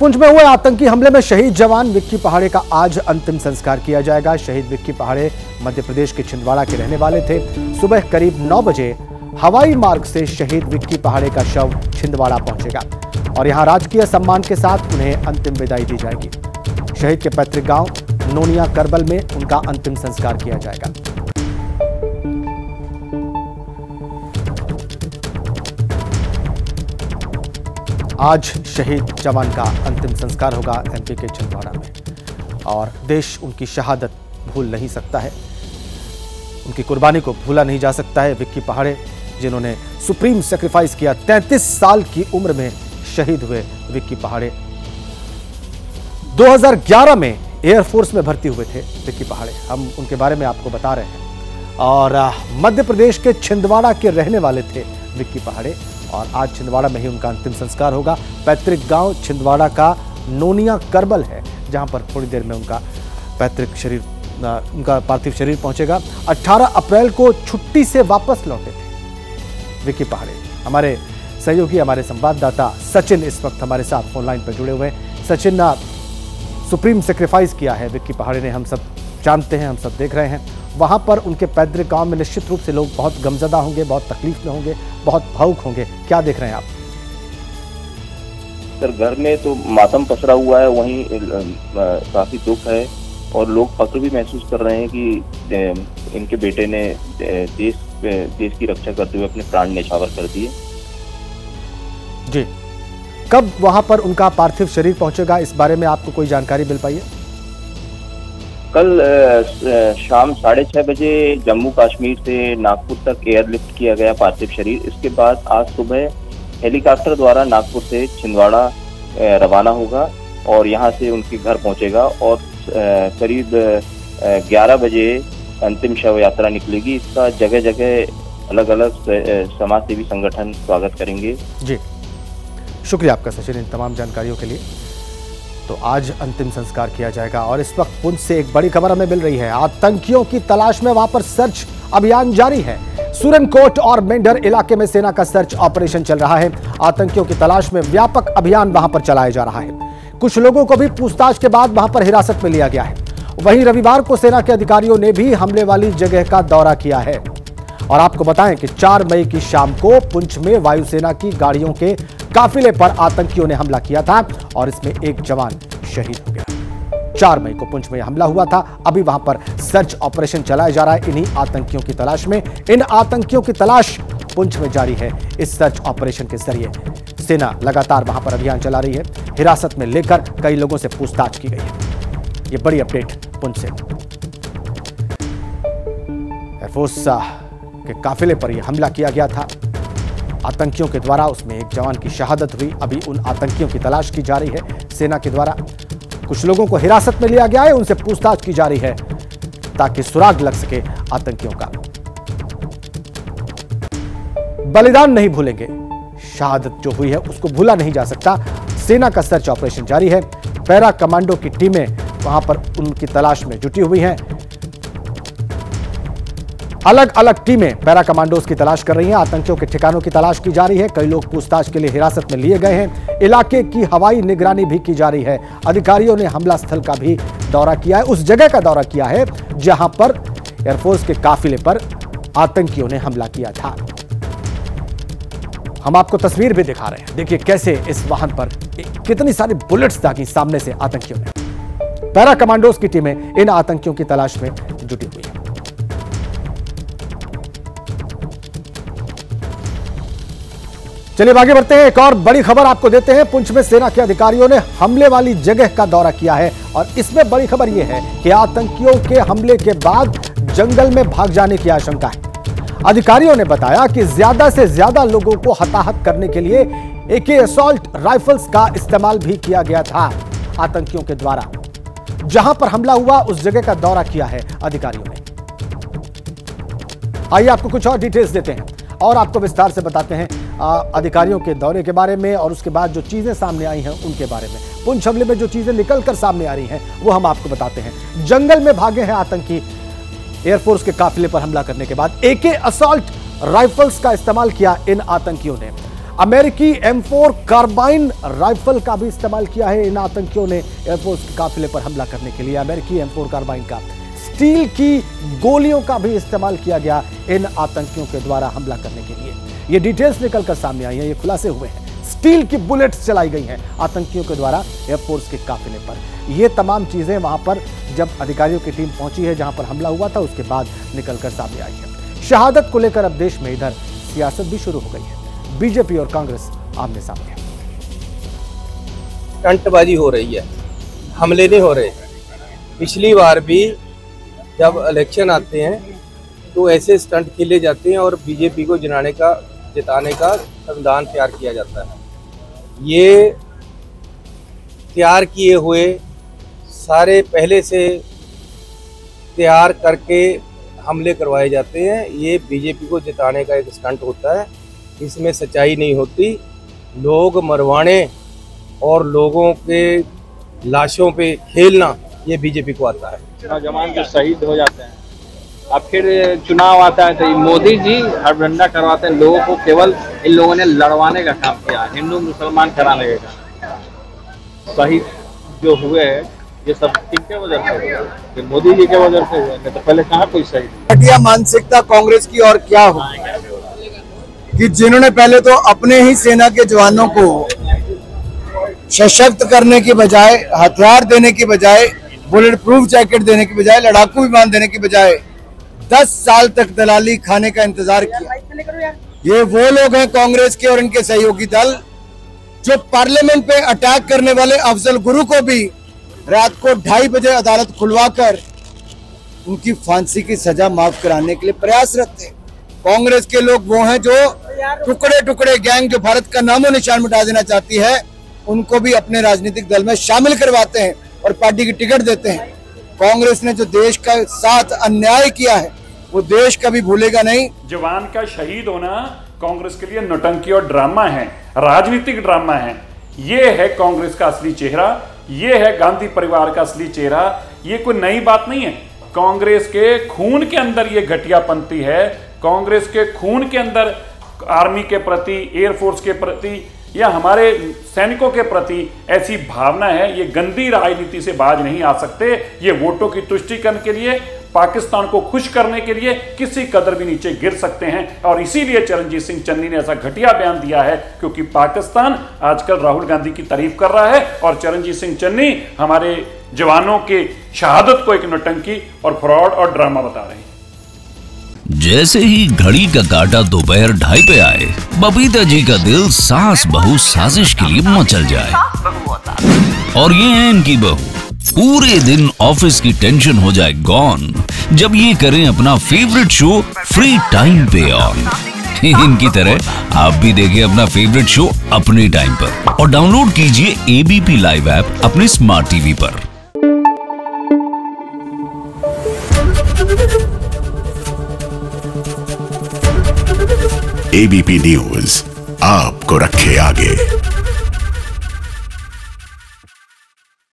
पुंछ में हुए आतंकी हमले में शहीद जवान विक्की पहाड़े का आज अंतिम संस्कार किया जाएगा। शहीद विक्की पहाड़े मध्य प्रदेश के छिंदवाड़ा के रहने वाले थे। सुबह करीब 9 बजे हवाई मार्ग से शहीद विक्की पहाड़े का शव छिंदवाड़ा पहुंचेगा और यहां राजकीय सम्मान के साथ उन्हें अंतिम विदाई दी जाएगी। शहीद के पैतृक गांव नोनिया करबल में उनका अंतिम संस्कार किया जाएगा। आज शहीद जवान का अंतिम संस्कार होगा एमपी के छिंदवाड़ा में और देश उनकी शहादत भूल नहीं सकता है, उनकी कुर्बानी को भूला नहीं जा सकता है। विक्की पहाड़े जिन्होंने सुप्रीम सैक्रिफाइस किया, 33 साल की उम्र में शहीद हुए विक्की पहाड़े 2011 में एयरफोर्स में भर्ती हुए थे। विक्की पहाड़े हम उनके बारे में आपको बता रहे हैं और मध्य प्रदेश के छिंदवाड़ा के रहने वाले थे विक्की पहाड़े और आज छिंदवाड़ा में ही उनका अंतिम संस्कार होगा। पैतृक गांव छिंदवाड़ा का नोनिया करबल है जहां पर थोड़ी देर में उनका पार्थिव शरीर पहुंचेगा। 18 अप्रैल को छुट्टी से वापस लौटे थे विक्की पहाड़े। हमारे सहयोगी, हमारे संवाददाता सचिन इस वक्त हमारे साथ फोन लाइन पर जुड़े हुए हैं। सचिन, सुप्रीम सैक्रिफाइस किया है विक्की पहाड़े ने, हम सब जानते हैं, हम सब देख रहे हैं। वहां पर उनके पैतृक गांव में निश्चित रूप से लोग बहुत गमजदा होंगे, बहुत तकलीफ में होंगे, बहुत भावुक होंगे। क्या देख रहे हैं आप? सर, घर में तो मातम पसरा हुआ है, वहीं काफी दुख है और लोग फक्र भी महसूस कर रहे हैं कि इनके बेटे ने देश की रक्षा करते हुए अपने प्राण न्यौछावर कर दिए। जी, कब वहां पर उनका पार्थिव शरीर पहुंचेगा, इस बारे में आपको कोई जानकारी मिल पाई है? कल शाम 6:30 बजे जम्मू कश्मीर से नागपुर तक एयरलिफ्ट किया गया पार्थिव शरीर। इसके बाद आज सुबह हेलीकॉप्टर द्वारा नागपुर से छिंदवाड़ा रवाना होगा और यहां से उनके घर पहुंचेगा और करीब 11 बजे अंतिम शव यात्रा निकलेगी। इसका जगह जगह अलग अलग समाज सेवी संगठन स्वागत करेंगे। जी, शुक्रिया आपका सचिन इन तमाम जानकारियों के लिए। तो आज अंतिम संस्कार किया जाएगा और इस वक्त पुंछ से एक बड़ी खबर हमें मिल रही है। आतंकियों की तलाश में वहां पर सर्च अभियान जारी है। सुरनकोट और मेंढर इलाके में सेना का सर्च ऑपरेशन चल रहा है। आतंकियों की तलाश में व्यापक अभियान वहां पर चलाया जा रहा है। कुछ लोगों को भी पूछताछ के बाद वहां पर हिरासत में लिया गया है। वहीं रविवार को सेना के अधिकारियों ने भी हमले वाली जगह का दौरा किया है और आपको बताएं कि 4 मई की शाम को पुंछ में वायुसेना की गाड़ियों के काफिले पर आतंकियों ने हमला किया था और इसमें एक जवान शहीद हो गया। 4 मई को पुंछ में हमला हुआ था। अभी वहां पर सर्च ऑपरेशन चलाया जा रहा है इन्हीं आतंकियों की तलाश में। इन आतंकियों की तलाश पुंछ में जारी है। इस सर्च ऑपरेशन के जरिए सेना लगातार वहां पर अभियान चला रही है। हिरासत में लेकर कई लोगों से पूछताछ की गई है। ये बड़ी अपडेट पुंछ से। एयरफोर्स के काफिले पर यह हमला किया गया था आतंकियों के द्वारा, उसमें एक जवान की शहादत हुई। अभी उन आतंकियों की तलाश की जा रही है सेना के द्वारा। कुछ लोगों को हिरासत में लिया गया है, उनसे पूछताछ की जा रही है ताकि सुराग लग सके आतंकियों का। बलिदान नहीं भूलेंगे, शहादत जो हुई है उसको भूला नहीं जा सकता। सेना का सर्च ऑपरेशन जारी है। पैरा कमांडो की टीमें वहां पर उनकी तलाश में जुटी हुई हैं। अलग अलग टीमें पैरा कमांडोज की तलाश कर रही हैं। आतंकियों के ठिकानों की तलाश की जा रही है। कई लोग पूछताछ के लिए हिरासत में लिए गए हैं। इलाके की हवाई निगरानी भी की जा रही है। अधिकारियों ने हमला स्थल का भी दौरा किया है, उस जगह का दौरा किया है जहां पर एयरफोर्स के काफिले पर आतंकियों ने हमला किया था। हम आपको तस्वीर भी दिखा रहे हैं। देखिए कैसे इस वाहन पर कितनी सारी बुलेट्स दागी सामने से आतंकियों ने। पैरा कमांडोज की टीमें इन आतंकियों की तलाश में जुटी हुई है। चलिए आगे बढ़ते हैं। एक और बड़ी खबर आपको देते हैं। पुंछ में सेना के अधिकारियों ने हमले वाली जगह का दौरा किया है और इसमें बड़ी खबर यह है कि आतंकियों के हमले के बाद जंगल में भाग जाने की आशंका है। अधिकारियों ने बताया कि ज्यादा से ज्यादा लोगों को हताहत करने के लिए एके असॉल्ट राइफल्स का इस्तेमाल भी किया गया था आतंकियों के द्वारा। जहां पर हमला हुआ उस जगह का दौरा किया है अधिकारियों ने। आइए आपको कुछ और डिटेल्स देते हैं और आपको विस्तार से बताते हैं अधिकारियों के दौरे के बारे में और उसके बाद जो चीजें सामने आई हैं उनके बारे में। पुंछ हमले में जो चीजें निकलकर सामने आ रही हैं वो हम आपको बताते हैं। जंगल में भागे हैं आतंकी। एयरफोर्स के काफिले पर हमला करने के बाद एके असॉल्ट राइफल्स का इस्तेमाल किया इन आतंकियों ने। अमेरिकी M4 कार्बाइन राइफल का भी इस्तेमाल किया है इन आतंकियों ने एयरफोर्स के काफिले पर हमला करने के लिए। अमेरिकी M4 कार्बाइन का, स्टील की गोलियों का भी इस्तेमाल किया गया इन आतंकियों के द्वारा हमला करने के लिए। ये डिटेल्स निकलकर सामने आई हैं, ये खुलासे हुए हैं। स्टील की बुलेट्स चलाई गई हैं आतंकियों के द्वारा एयरफोर्स के काफिले पर। ये तमाम चीजें वहां पर जब अधिकारियों की टीम पहुंची है जहां पर हमला हुआ था, उसके बाद निकलकर सामने आई है। शहादत को लेकर अब देश में इधर सियासत भी शुरू हो गई है। बीजेपी और कांग्रेस आमने सामने। स्टंटबाजी हो रही है, हमले नहीं हो रहे। पिछली बार भी जब इलेक्शन आते हैं तो ऐसे स्टंट खेले जाते हैं और बीजेपी को जिताने का संविधान तैयार किया जाता है। ये तैयार किए हुए सारे पहले से तैयार करके हमले करवाए जाते हैं। ये बीजेपी को जिताने का एक स्टंट होता है, इसमें सच्चाई नहीं होती। लोग मरवाने और लोगों के लाशों पे खेलना, ये बीजेपी को आता है। नौजवान जो शहीद हो जाते हैं, अब फिर चुनाव आता है तो मोदी जी हड़बड़ा करवाते हैं लोगों को। केवल इन लोगों ने लड़वाने का काम किया, हिंदू मुसलमान कराने का काम। शहीद जो हुए ये सब किनके वजह से हुए? ये मोदी जी के वजह से हुए, नहीं तो पहले कहाँ कोई शहीद। घटिया मानसिकता कांग्रेस की और क्या हो कि जिन्होंने पहले तो अपने ही सेना के जवानों को सशक्त करने की बजाय, हथियार देने की बजाय, बुलेट प्रूफ जैकेट देने की बजाय, लड़ाकू विमान देने की बजाय 10 साल तक दलाली खाने का इंतजार किया। ये वो लोग हैं कांग्रेस के और इनके सहयोगी दल जो पार्लियामेंट पे अटैक करने वाले अफजल गुरु को भी रात को 2:30 बजे अदालत खुलवाकर उनकी फांसी की सजा माफ कराने के लिए प्रयासरत थे। कांग्रेस के लोग वो हैं जो टुकड़े टुकड़े गैंग जो भारत का नामो निशान मिटा देना चाहती है, उनको भी अपने राजनीतिक दल में शामिल करवाते हैं और पार्टी की टिकट देते हैं। कांग्रेस ने जो देश का साथ अन्याय किया है वो देश कभी भूलेगा नहीं। जवान का शहीद होना कांग्रेस के लिए नौटंकी और ड्रामा है, राजनीतिक ड्रामा है। ये है कांग्रेस का असली चेहरा, ये है गांधी परिवार का असली चेहरा। ये कोई नई बात नहीं है। कांग्रेस के खून के अंदर ये घटियापंथी है। कांग्रेस के खून के अंदर आर्मी के प्रति, एयरफोर्स के प्रति या हमारे सैनिकों के प्रति ऐसी भावना है। ये गंदी राजनीति से बाज नहीं आ सकते। ये वोटों की तुष्टीकरण के लिए, पाकिस्तान को खुश करने के लिए किसी कदर भी नीचे गिर सकते हैं। और इसीलिए चरणजीत सिंह चन्नी ने ऐसा घटिया बयान दिया है, क्योंकि पाकिस्तान आजकल राहुल गांधी की तारीफ कर रहा है और चरणजीत सिंह चन्नी हमारे जवानों की शहादत को एक नौटंकी और फ्रॉड और ड्रामा बता रहे हैं। जैसे ही घड़ी का काटा दोपहर 2:30 पे आए, बबीता जी का दिल सास बहू साजिश के लिए मचल जाए। और ये है इनकी बहू, पूरे दिन ऑफिस की टेंशन हो जाए गॉन जब ये करें अपना फेवरेट शो फ्री टाइम पे ऑन। इनकी तरह आप भी देखिए अपना फेवरेट शो अपने टाइम पर और डाउनलोड कीजिए ABP लाइव ऐप अपने स्मार्ट टीवी पर। ABP न्यूज आपको रखे आगे।